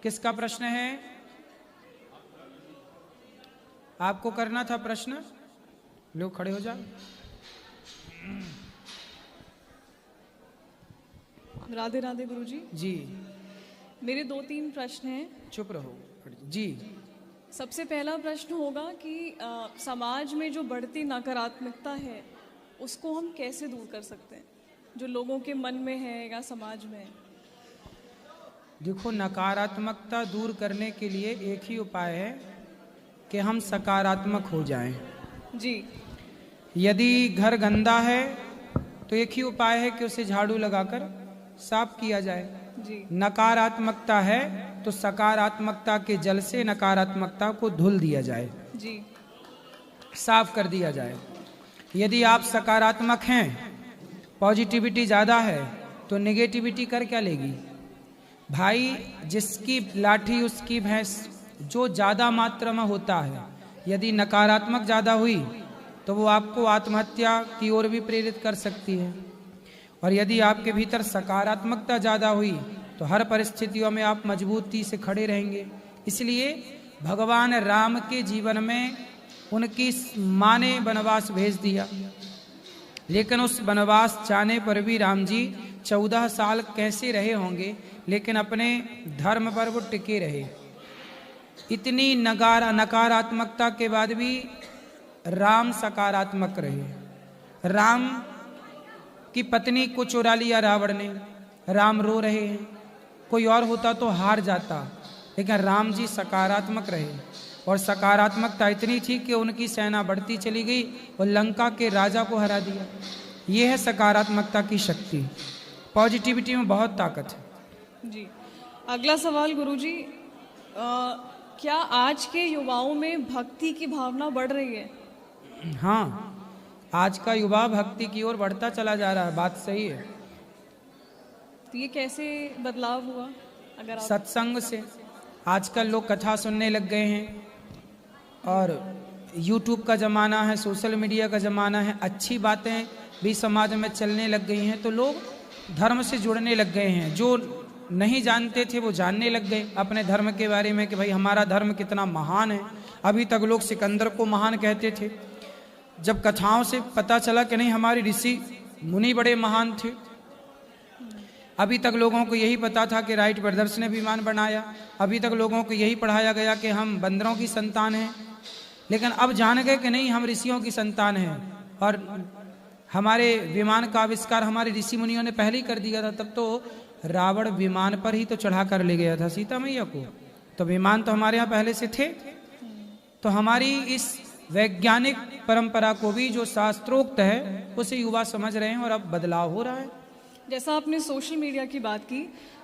किसका प्रश्न है? आपको करना था प्रश्न। लोग खड़े हो जाओ। राधे राधे गुरुजी। जी मेरे 2-3 प्रश्न हैं। चुप रहो जी। सबसे पहला प्रश्न होगा कि समाज में जो बढ़ती नकारात्मकता है उसको हम कैसे दूर कर सकते हैं, जो लोगों के मन में है या समाज में है? देखो, नकारात्मकता दूर करने के लिए एक ही उपाय है कि हम सकारात्मक हो जाएं। जी। यदि घर गंदा है तो एक ही उपाय है कि उसे झाड़ू लगाकर साफ किया जाए। जी। नकारात्मकता है तो सकारात्मकता के जल से नकारात्मकता को धुल दिया जाए। जी। साफ कर दिया जाए। यदि आप सकारात्मक हैं, पॉजिटिविटी ज़्यादा है, तो नेगेटिविटी कर क्या लेगी भाई? जिसकी लाठी उसकी भैंस, जो ज़्यादा मात्रा में होता है। यदि नकारात्मक ज़्यादा हुई तो वो आपको आत्महत्या की ओर भी प्रेरित कर सकती है, और यदि आपके भीतर सकारात्मकता ज़्यादा हुई तो हर परिस्थितियों में आप मजबूती से खड़े रहेंगे। इसलिए भगवान राम के जीवन में उनकी माँ ने वनवास भेज दिया, लेकिन उस वनवास जाने पर भी राम जी 14 साल कैसे रहे होंगे, लेकिन अपने धर्म पर वो टिके रहे। इतनी नकारात्मकता के बाद भी राम सकारात्मक रहे। राम की पत्नी को चुरा लिया रावण ने, राम रो रहे हैं। कोई और होता तो हार जाता, लेकिन राम जी सकारात्मक रहे, और सकारात्मकता इतनी थी कि उनकी सेना बढ़ती चली गई और लंका के राजा को हरा दिया। ये है सकारात्मकता की शक्ति। पॉजिटिविटी में बहुत ताकत है। जी। अगला सवाल गुरुजी, क्या आज के युवाओं में भक्ति की भावना बढ़ रही है? हाँ, आज का युवा भक्ति की ओर बढ़ता चला जा रहा है। बात सही है। तो ये कैसे बदलाव हुआ? अगर आप... सत्संग से। आजकल लोग कथा सुनने लग गए हैं, और YouTube का ज़माना है, सोशल मीडिया का ज़माना है। अच्छी बातें भी समाज में चलने लग गई हैं, तो लोग धर्म से जुड़ने लग गए हैं। जो नहीं जानते थे वो जानने लग गए अपने धर्म के बारे में कि भाई हमारा धर्म कितना महान है। अभी तक लोग सिकंदर को महान कहते थे, जब कथाओं से पता चला कि नहीं हमारे ऋषि मुनि बड़े महान थे। अभी तक लोगों को यही पता था कि राइट ब्रदर्स ने विमान बनाया। अभी तक लोगों को यही पढ़ाया गया कि हम बंदरों की संतान हैं, लेकिन अब जान गए कि नहीं, हम ऋषियों की संतान हैं, और हमारे विमान का आविष्कार हमारे ऋषि मुनियों ने पहले ही कर दिया था। तब तो रावण विमान पर ही तो चढ़ा कर ले गया था सीता मैया को, तो विमान तो हमारे यहाँ पहले से थे। तो हमारी इस वैज्ञानिक परंपरा को भी जो शास्त्रोक्त है उसे युवा समझ रहे हैं, और अब बदलाव हो रहा है। जैसा आपने सोशल मीडिया की बात की,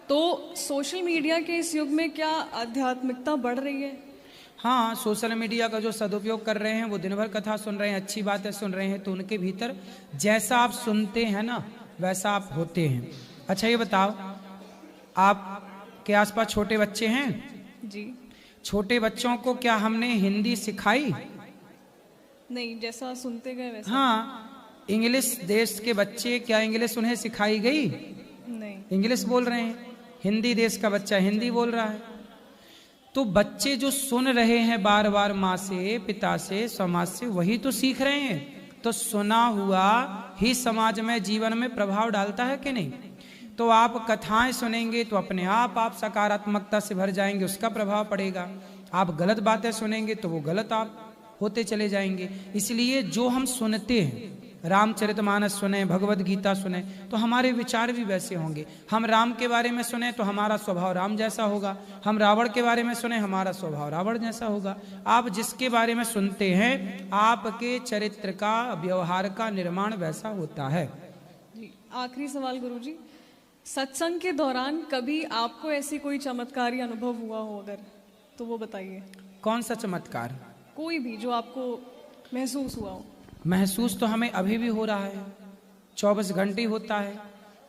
तो सोशल मीडिया के इस युग में क्या आध्यात्मिकता बढ़ रही है? हाँ, सोशल मीडिया का जो सदुपयोग कर रहे हैं वो दिन भर कथा सुन रहे हैं, अच्छी बातें सुन रहे हैं, तो उनके भीतर जैसा आप सुनते हैं ना वैसा आप होते हैं। अच्छा ये बताओ, आप के आसपास छोटे बच्चे हैं? जी। छोटे बच्चों को क्या हमने हिंदी सिखाई? नहीं, जैसा सुनते गए वैसा। हाँ, इंग्लिश देश के बच्चे, क्या इंग्लिश उन्हें सिखाई गई? नहीं। इंग्लिश बोल रहे हैं। हिंदी देश का बच्चा हिंदी बोल रहा है। तो बच्चे जो सुन रहे हैं बार बार माँ से, पिता से, समाज से, वही तो सीख रहे हैं। तो सुना हुआ ही समाज में, जीवन में प्रभाव डालता है कि नहीं? तो आप कथाएं सुनेंगे तो अपने आप सकारात्मकता से भर जाएंगे, उसका प्रभाव पड़ेगा। आप गलत बातें सुनेंगे तो वो गलत आप होते चले जाएंगे। इसलिए जो हम सुनते हैं, रामचरितमानस सुने, भगवत गीता सुने, तो हमारे विचार भी वैसे होंगे। हम राम के बारे में सुने तो हमारा स्वभाव राम जैसा होगा, हम रावण के बारे में सुने हमारा स्वभाव रावण जैसा होगा। आप जिसके बारे में सुनते हैं आपके चरित्र का, व्यवहार का निर्माण वैसा होता है। जी। आखिरी सवाल गुरुजी, सत्संग के दौरान कभी आपको ऐसी कोई चमत्कारी अनुभव हुआ हो अगर, तो वो बताइए। कौन सा चमत्कार? कोई भी जो आपको महसूस हुआ हो। महसूस तो हमें अभी भी हो रहा है, 24 घंटे होता है।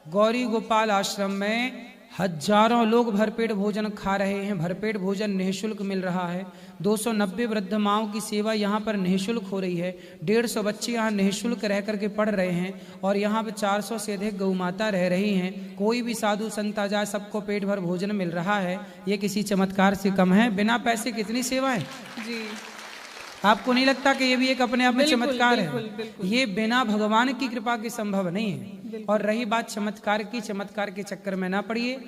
गौरी गोपाल आश्रम में हजारों लोग भरपेट भोजन खा रहे हैं, भरपेट भोजन निःशुल्क मिल रहा है। 290 वृद्ध माओं की सेवा यहाँ पर निःशुल्क हो रही है। 150 बच्चे यहाँ निःशुल्क रह करके पढ़ रहे हैं और यहाँ पर 400 से अधिक गौ माता रह रही हैं। कोई भी साधु संत आ जाए, सबको पेट भर भोजन मिल रहा है। ये किसी चमत्कार से कम है? बिना पैसे कितनी सेवा है जी। आपको नहीं लगता कि ये भी एक अपने आप में चमत्कार है? बिल्कुल। ये बिना भगवान की कृपा के संभव नहीं है। और रही बात चमत्कार की, चमत्कार के चक्कर में ना पड़िए।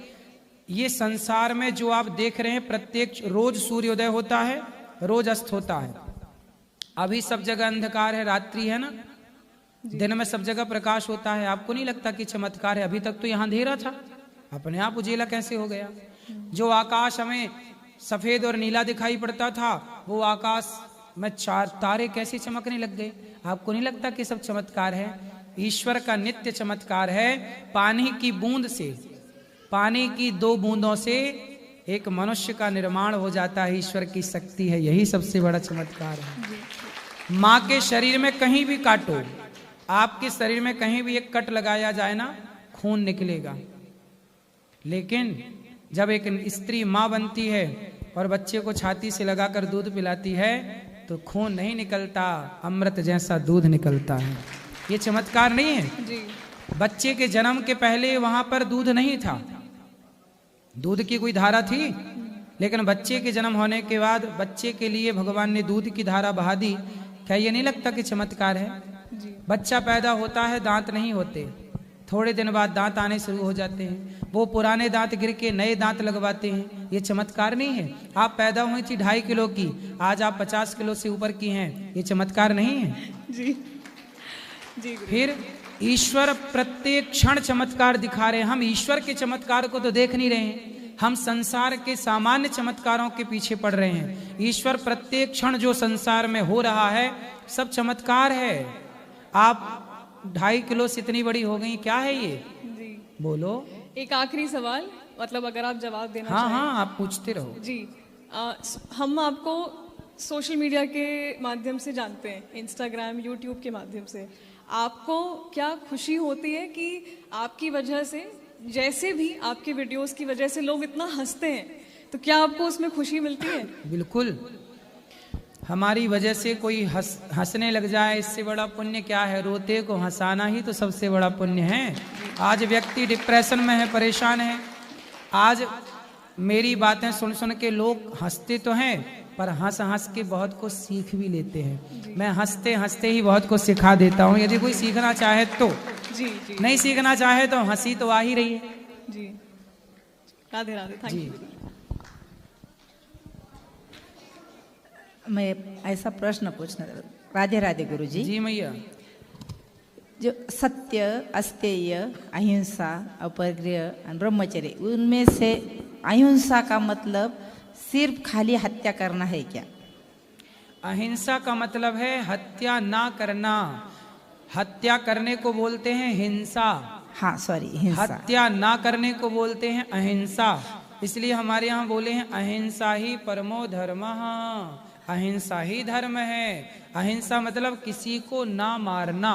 ये संसार में जो आप देख रहे हैं, प्रत्येक रोज सूर्योदय होता है, रोज अस्त होता है। अभी सब जगह अंधकार है, रात्रि है ना, दिन में सब जगह प्रकाश होता है। आपको नहीं लगता कि चमत्कार है? अभी तक तो यहाँ अंधेरा था, अपने आप उजेला कैसे हो गया? जो आकाश हमें सफेद और नीला दिखाई पड़ता था, वो आकाश में 4 तारे कैसे चमकने लग गए? आपको नहीं लगता कि सब चमत्कार है? ईश्वर का नित्य चमत्कार है। पानी की बूंद से, पानी की 2 बूंदों से एक मनुष्य का निर्माण हो जाता है। ईश्वर की शक्ति है, यही सबसे बड़ा चमत्कार है। माँ के शरीर में कहीं भी काटो, आपके शरीर में कहीं भी एक कट लगाया जाए ना, खून निकलेगा। लेकिन जब एक स्त्री माँ बनती है और बच्चे को छाती से लगाकर दूध पिलाती है, तो खून नहीं निकलता, अमृत जैसा दूध निकलता है। ये चमत्कार नहीं है जी। बच्चे के जन्म के पहले वहां पर दूध नहीं था, दूध की कोई धारा थी, लेकिन बच्चे के जन्म होने के बाद बच्चे के लिए भगवान ने दूध की धारा बहा दी। क्या ये नहीं लगता कि चमत्कार है? जी। बच्चा पैदा होता है, दांत नहीं होते, थोड़े दिन बाद दांत आने शुरू हो जाते हैं। वो पुराने दांत गिर के नए दांत लगवाते हैं। ये चमत्कार नहीं है? आप पैदा हुई थी 2.5 किलो की, आज आप 50 किलो से ऊपर की हैं। ये चमत्कार नहीं है? जी जी। फिर ईश्वर प्रत्येक क्षण चमत्कार दिखा रहे हैं। हम ईश्वर के चमत्कार को तो देख नहीं रहे हैं, हम संसार के सामान्य चमत्कारों के पीछे पड़ रहे हैं। ईश्वर प्रत्येक क्षण जो संसार में हो रहा है, सब चमत्कार है। आप 2.5 किलो से इतनी बड़ी हो गई, क्या है ये? जी। बोलो। एक आखिरी सवाल, मतलब अगर आप जवाब देना हाँ चाहें। हाँ, आप पूछते रहो। जी। हम आपको सोशल मीडिया के माध्यम से जानते हैं, इंस्टाग्राम, यूट्यूब के माध्यम से। आपको क्या खुशी होती है कि आपकी वजह से, जैसे भी आपके वीडियोस की वजह से लोग इतना हंसते हैं, तो क्या आपको उसमें खुशी मिलती है? बिल्कुल। हमारी वजह से कोई हंसने लग जाए, इससे बड़ा पुण्य क्या है? रोते को हंसाना ही तो सबसे बड़ा पुण्य है। आज व्यक्ति डिप्रेशन में है, परेशान है। आज मेरी बातें सुन सुन के लोग हंसते तो हैं, पर हंस हंस के बहुत कुछ सीख भी लेते हैं। मैं हंसते हंसते ही बहुत कुछ सिखा देता हूँ, यदि कोई सीखना चाहे तो। जी जी। नहीं सीखना चाहे तो हंसी तो आ ही रही है। जी। राधे राधे। Thank you. मैं ऐसा प्रश्न पूछना, राधे राधे गुरुजी। जी मैया। जो सत्य, अस्तेय, अहिंसा, अपरिग्रह और ब्रह्मचर्य, उनमें से अहिंसा का मतलब सिर्फ खाली हत्या करना है क्या? अहिंसा का मतलब है हत्या ना करना। हत्या करने को बोलते हैं हिंसा। हाँ सॉरी, हिंसा। हत्या ना करने को बोलते हैं अहिंसा। इसलिए हमारे यहाँ बोले हैं अहिंसा ही परमो धर्मः। अहिंसा ही धर्म है। अहिंसा मतलब किसी को ना मारना,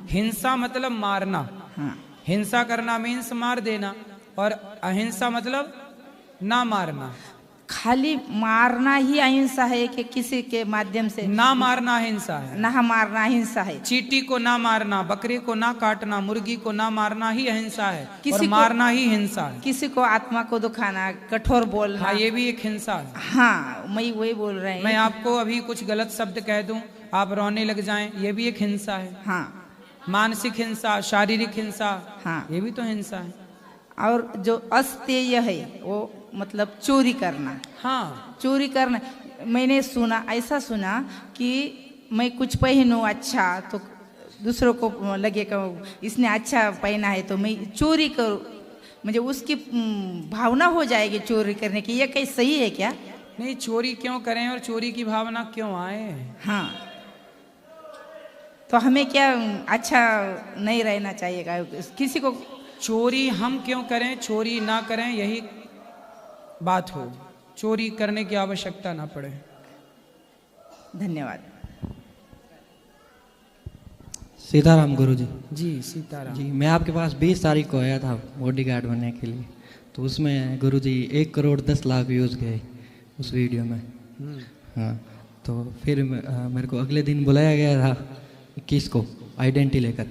हिंसा मतलब मारना। हाँ। हिंसा करना मीन्स मार देना, और अहिंसा मतलब ना मारना। खाली मारना ही अहिंसा है कि किसी के माध्यम से? ना मारना हिंसा है। ना मारना हिंसा है। चींटी को ना मारना, बकरे को ना काटना, मुर्गी को ना मारना ही अहिंसा है, और किसी मारना ही हिंसा है। किसी को आत्मा को दुखाना, कठोर बोलना। हाँ, ये भी एक हिंसा है। हाँ, मैं वही बोल रहे हैं। मैं आपको अभी कुछ गलत शब्द कह दूं, आप रोने लग जाएं, ये भी एक हिंसा है। हाँ। मानसिक हिंसा, शारीरिक हिंसा, हाँ। ये भी तो हिंसा है। और जो अस्तेय है वो मतलब चोरी करना। हाँ, चोरी करना, मैंने सुना, ऐसा सुना कि मैं कुछ पहनूं अच्छा तो दूसरों को लगेगा इसने अच्छा पहना है तो मैं चोरी करूं, मुझे उसकी भावना हो जाएगी चोरी करने की। ये कहीं सही है क्या? नहीं, चोरी क्यों करें और चोरी की भावना क्यों आए? हाँ, तो हमें क्या अच्छा नहीं रहना चाहिए किसी को? चोरी हम क्यों करें, चोरी ना करें, यही बात हो। चोरी करने की आवश्यकता ना पड़े। धन्यवाद। सीताराम गुरुजी। जी सीताराम जी, मैं आपके पास 20 तारीख को आया था बॉडीगार्ड बनने के लिए। तो उसमें गुरुजी 1,10,00,000 व्यूज़ गए उस वीडियो में। हाँ, तो फिर मेरे को अगले दिन बुलाया गया था 21 को आइडेंटिटी लेकर,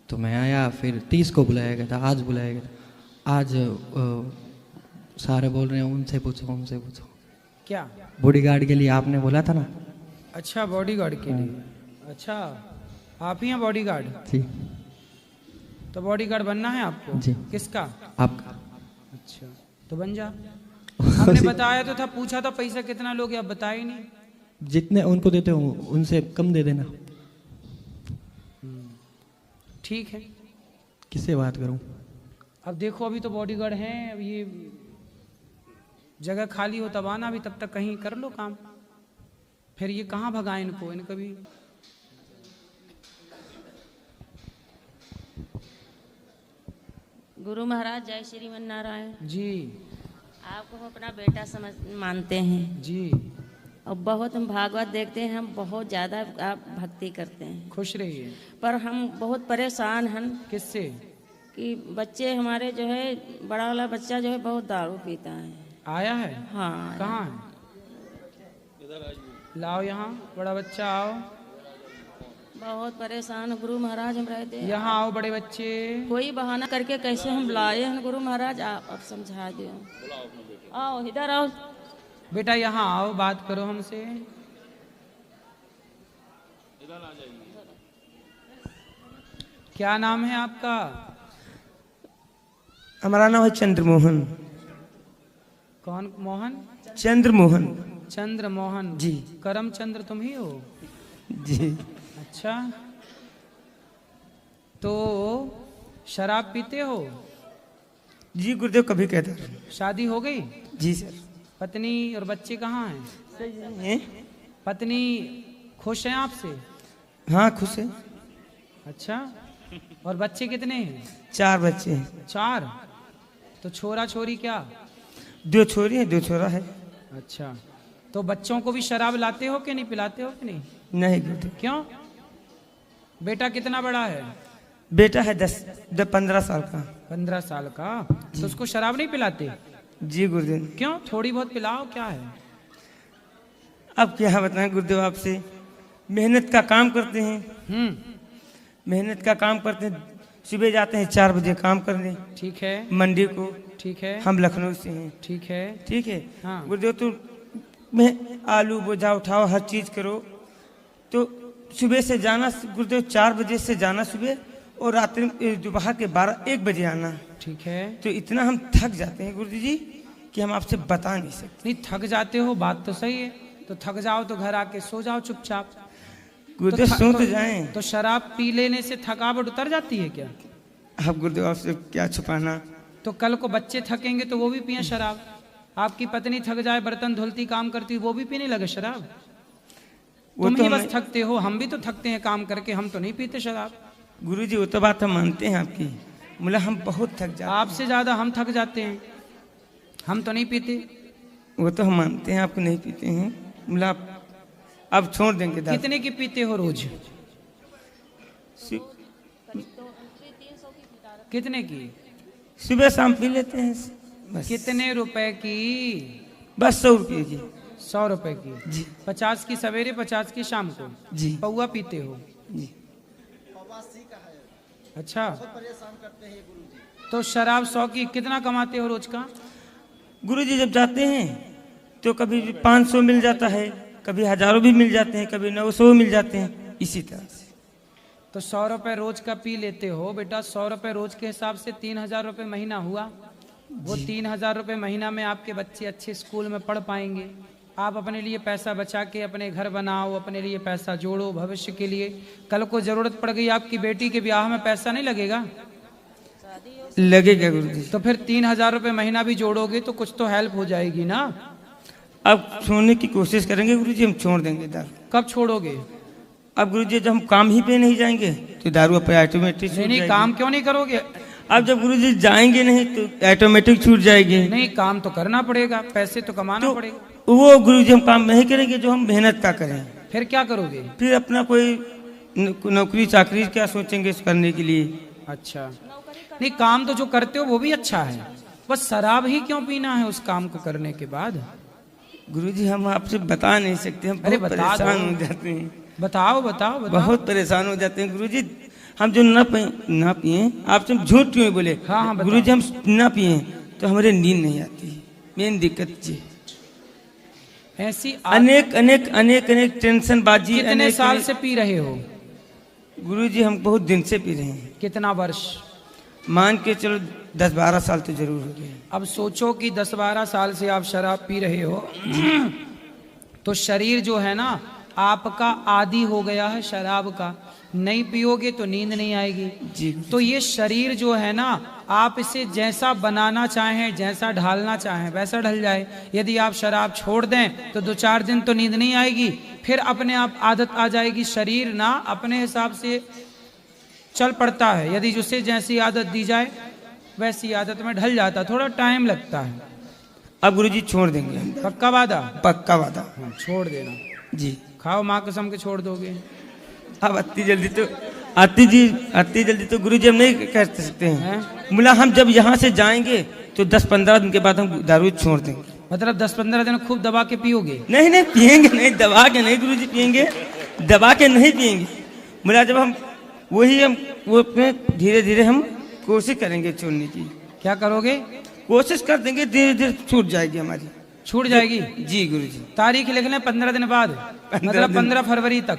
तो मैं आया। फिर 30 को बुलाया गया था, आज बुलाया गया था। आज सारे बोल रहे हैं उनसे पूछो। क्या बॉडीगार्ड के लिए आपने बोला था ना? अच्छा, बॉडीगार्ड के लिए। अच्छा, आप ही हैं बॉडीगार्ड? जी। तो बॉडीगार्ड बनना है आपको? जी। किसका? आपका। अच्छा, तो बन जा। हमने बताया तो था, पूछा था पैसा कितना लोगे, अब बताया ही नहीं। जितने उनको देते हो उनसे कम दे देना। ठीक है। किससे बात करूं? अब देखो, अभी तो बॉडीगार्ड हैं, अब ये जगह खाली हो तब आना, अभी तब तक कहीं कर लो काम। फिर ये कहाँ भगाए इनको भी। गुरु महाराज जय श्रीमन नारायण जी। आपको हम अपना बेटा समझ मानते हैं जी। और बहुत हम भागवत देखते हैं, हम बहुत ज़्यादा आप भक्ति करते हैं। खुश रहिए। पर हम बहुत परेशान हैं। किससे? कि बच्चे हमारे जो है, बड़ा वाला बच्चा जो है बहुत दारू पीता है। आया है? हाँ। कहाँ है? लाओ यहाँ, बड़ा बच्चा आओ। बहुत परेशान गुरु महाराज हम रहते हैं। यहाँ आओ बड़े बच्चे। कोई बहाना करके कैसे हम लाए हैं गुरु महाराज, आप अब समझा दो। आओ इधर आओ बेटा, यहाँ आओ, बात करो हमसे। क्या नाम है आपका? हमारा नाम है चंद्रमोहन। कौन मोहन? चंद्रमोहन। चंद्रमोहन जी। करमचंद्र तुम ही हो? जी। अच्छा, तो शराब पीते हो? जी गुरुदेव, कभी कहता। शादी हो गई? जी सर। पत्नी और बच्चे कहाँ हैं? सही है। पत्नी खुश हैं आपसे? हाँ, खुश है। अच्छा, और बच्चे कितने हैं? 4 बच्चे हैं। 4? तो छोरा छोरी क्या? 2 छोरी है, 2 छोरा है। अच्छा, तो बच्चों को भी शराब लाते हो कि नहीं, पिलाते हो कि नहीं? नहीं गुरुदेव। क्यों? बेटा कितना बड़ा है? बेटा है 15 साल का। 15 साल का? तो उसको शराब नहीं पिलाते? जी गुरुदेव। क्यों? थोड़ी बहुत पिलाओ, क्या है? अब क्या बताएं गुरुदेव आपसे, मेहनत का काम करते हैं। मेहनत का काम करते हैं, सुबह जाते हैं 4 बजे काम करने। ठीक है। मंडी को। ठीक है। हम लखनऊ से हैं। ठीक है। ठीक है। हाँ। गुरुदेव, तो मैं आलू बोझा उठाओ, हर चीज करो, तो सुबह से जाना गुरुदेव, 4 बजे से जाना सुबह, और रात्रि दोपहर के 12-1 बजे आना। ठीक है। तो इतना हम थक जाते हैं गुरुजी जी कि हम आपसे बता नहीं सकते। नहीं, थक जाते हो, बात तो सही है। तो थक जाओ तो घर आके सो जाओ चुपचाप। गुरुदेव सो तो जाएं। तो शराब पी लेने से थकावट उतर जाती है क्या? अब गुरुदेव आपसे क्या छुपाना। तो कल को बच्चे थकेंगे तो वो भी पिए शराब। आपकी पत्नी थक जाए, बर्तन धुलती, काम करती, वो भी पीने लगे शराब। तुम ही बस थकते हो, हम भी तो थकते हैं काम करके, हम तो नहीं पीते शराब। गुरुजी, वो तो बात हम मानते हैं आपकी, मतलब हम बहुत थक जाते हैं। आपसे ज्यादा हम थक जाते हैं, हम तो नहीं पीते। वो तो हम मानते हैं आपको नहीं पीते हैं, मतलब अब छोड़ देंगे। कितने की पीते हो रोज? कितने की? सुबह शाम पी लेते हैं बस। कितने रुपए की? बस 100 रुपये की। 100 रुपए की? जी। 50 की सवेरे, 50 की शाम को? जी। पौवा पीते हो? जी। अच्छा, तो शराब 100 की कितना कमाते हो रोज का? गुरुजी जब जाते हैं तो कभी 500 मिल जाता है, कभी हजारों भी मिल जाते हैं, कभी 900 मिल जाते हैं, इसी तरह से। तो 100 रुपए रोज का पी लेते हो बेटा। 100 रुपए रोज के हिसाब से 3000 रुपए महीना हुआ। वो 3000 रुपए महीना में आपके बच्चे अच्छे स्कूल में पढ़ पाएंगे। आप अपने लिए पैसा बचा के अपने घर बनाओ, अपने लिए पैसा जोड़ो भविष्य के लिए। कल को जरूरत पड़ गई आपकी बेटी के ब्याह में, पैसा नहीं लगेगा? लगेगा गुरुजी। तो फिर 3000 रुपए महीना भी जोड़ोगे तो कुछ तो हेल्प हो जाएगी ना। अब छोड़ने की कोशिश करेंगे गुरुजी, हम छोड़ देंगे दारू। कब छोड़ोगे? अब गुरुजी जब हम काम ही पे नहीं जाएंगे तो दारू अपने ऑटोमेटिक छूट नहीं, जाएगी। काम क्यों नहीं करोगे? अब जब गुरुजी जाएंगे नहीं तो ऑटोमेटिक छूट जाएगी। नहीं, काम तो करना पड़ेगा, पैसे तो कमाना पड़ेगा। वो गुरुजी हम काम नहीं करेंगे जो हम मेहनत का करें। फिर क्या करोगे? फिर अपना कोई नौकरी चाकरी क्या सोचेंगे इस करने के लिए। अच्छा, नहीं काम तो जो करते हो वो भी अच्छा है, बस शराब ही क्यों पीना है उस काम को करने के बाद? गुरुजी हम आपसे बता नहीं सकते, हम अरे बहुत बता परेशान दो। हो जाते हैं, बताओ बताओ बताओ। बहुत परेशान हो जाते हैं गुरुजी। हम जो ना पिए, आपसे हम झूठ क्यों बोले? हाँ, हाँ, बताओ। गुरुजी हम ना पिए तो हमारे नींद नहीं आती, मेन दिक्कत जी। ऐसी अनेक अनेक अनेक अनेक टेंशन बाजी। कितने साल से पी रहे हो? गुरुजी हम बहुत दिन से पी रहे हैं, कितना वर्ष? मान के चलो 10-12 साल तो जरूर हो गए। अब सोचो कि 10-12 साल से आप शराब पी रहे हो तो शरीर जो है ना आपका आदी हो गया है शराब का। नहीं पियोगे तो नींद नहीं आएगी जी। तो ये शरीर जो है ना आप इसे जैसा बनाना चाहें, जैसा ढालना चाहें वैसा ढल जाए। यदि आप शराब छोड़ दें तो 2-4 दिन तो नींद नहीं आएगी, फिर अपने आप आदत आ जाएगी। शरीर ना अपने हिसाब से चल पड़ता है, यदि उसे जैसी आदत दी जाए वैसी आदत में ढल जाता, थोड़ा टाइम लगता है। अब गुरुजी छोड़ देंगे हम, पक्का वादा? पक्का वादा। हाँ, छोड़ देना। जी। खाओ माँ कसम के छोड़ दोगे? अब अति जल्दी तो गुरुजी हम नहीं कह सकते हैं। हैं? बोला हम जब यहाँ से जाएंगे तो 10-15 दिन के बाद हम दारू छोड़ देंगे। मतलब 10-15 दिन खूब दबा के पियोगे? नहीं नहीं पियेंगे नहीं, दबा के नहीं गुरुजी पियेंगे, दबा के नहीं पियेंगे। बोला जब हम वो धीरे धीरे हम कोशिश करेंगे छोड़ने की। क्या करोगे? कोशिश कर देंगे, धीरे धीरे छूट जाएगी हमारी। छूट जाएगी? जी गुरुजी। तारीख लिख लें 15 दिन बाद, 15 मतलब दिन। 15 फरवरी तक।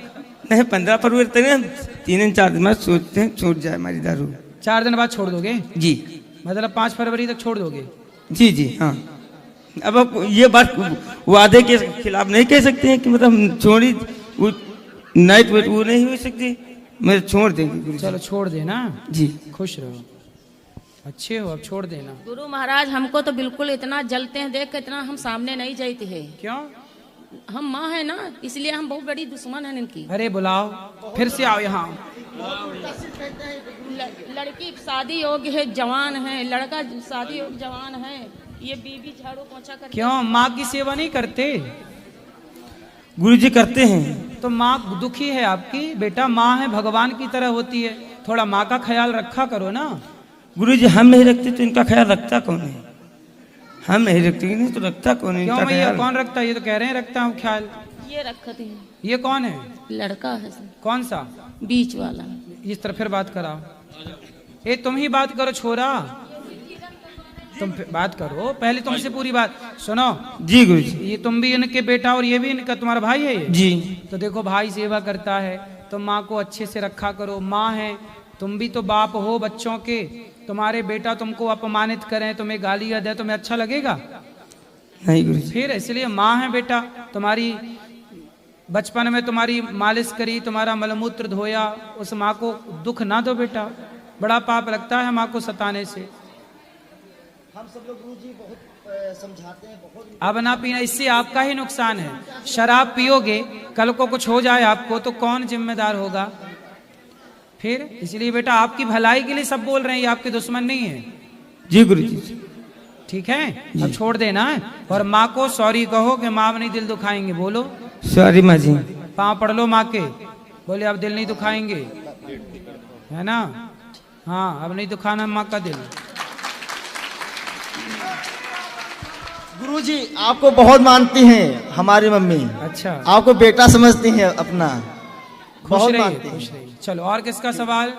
नहीं 15 फरवरी तक हम 3-4 दिन बाद सोचते हैं छूट जाए हमारी दारू। 4 दिन बाद छोड़ दोगे? जी। मतलब 5 फरवरी तक छोड़ दोगे? जी जी हाँ। अब आप ये बात वादे के खिलाफ नहीं कह सकते हैं कि मतलब छोड़ी वो नाइट वेट वो नहीं हो सकती, मैं छोड़ देंगे गुरुजी। चलो छोड़ देना। जी। खुश रहो, अच्छे हो, अब छोड़ देना। गुरु महाराज हमको तो बिल्कुल इतना जलते हैं देख के, इतना हम सामने नहीं जाते हैं। क्यों? हम माँ है ना, इसलिए हम बहुत बड़ी दुश्मन है इनकी। अरे बुलाओ, फिर से आओ यहाँ। लड़की शादी योग्य है, जवान है, लड़का शादी योग्य जवान है, ये बीबी झाड़ू पोछा कर। क्यों माँ की सेवा नहीं करते? गुरुजी करते हैं। तो माँ दुखी है आपकी? बेटा माँ है, भगवान की तरह होती है, थोड़ा माँ का ख्याल रखा करो ना। गुरुजी हम नहीं रखते तो इनका ख्याल रखता कौन है? हम नहीं रखते नहीं तो रखता कौन है क्यों इनका भैया, ख्याल? कौन रखता है? ये तो कह रहे हैं रखता हूँ ख्याल। ये रखते हैं। ये कौन है? लड़का है कौन सा? बीच वाला। इस तरह फिर बात कराओ। ए तुम ही बात करो छोरा, तुम बात करो पहले, तुमसे पूरी बात सुनो। जी गुरुजी। ये तुम भी इनके बेटा और ये भी इनका तुम्हारा भाई है ये? जी। तो देखो भाई सेवा करता है तो माँ को अच्छे से रखा करो। माँ है, तुम भी तो बाप हो बच्चों के। तुम्हारे बेटा तुमको अपमानित करें, तुम्हें गालियां दे, तुम्हें अच्छा लगेगा? नहीं गुरुजी। फिर इसलिए माँ है बेटा, तुम्हारी बचपन में तुम्हारी मालिश करी, तुम्हारा मलमूत्र धोया, उस माँ को दुख ना दो बेटा, बड़ा पाप लगता है माँ को सताने से। हम सब लोग गुरुजी बहुत समझाते हैं, बहुत। अब ना पीना, इससे आपका ही नुकसान है। शराब पियोगे, कल को कुछ हो जाए आपको तो कौन जिम्मेदार होगा फिर? इसलिए बेटा आपकी भलाई के लिए सब बोल रहे हैं, ये आपके दुश्मन नहीं है। जी गुरुजी। ठीक है, अब छोड़ देना है और माँ को सॉरी कहो कि माँ नहीं दिल दुखाएंगे। बोलो सॉरी माँ जी। पाँव पढ़ लो माँ के, बोले अब दिल नहीं दुखाएंगे, है ना? हाँ, अब नहीं दुखाना माँ का दिल। गुरुजी आपको बहुत मानती हैं हमारी मम्मी। अच्छा, आपको बेटा समझती हैं अपना, खुश बहुत रहिए, मानती हैं। खुश रहिए। चलो और किसका सवाल?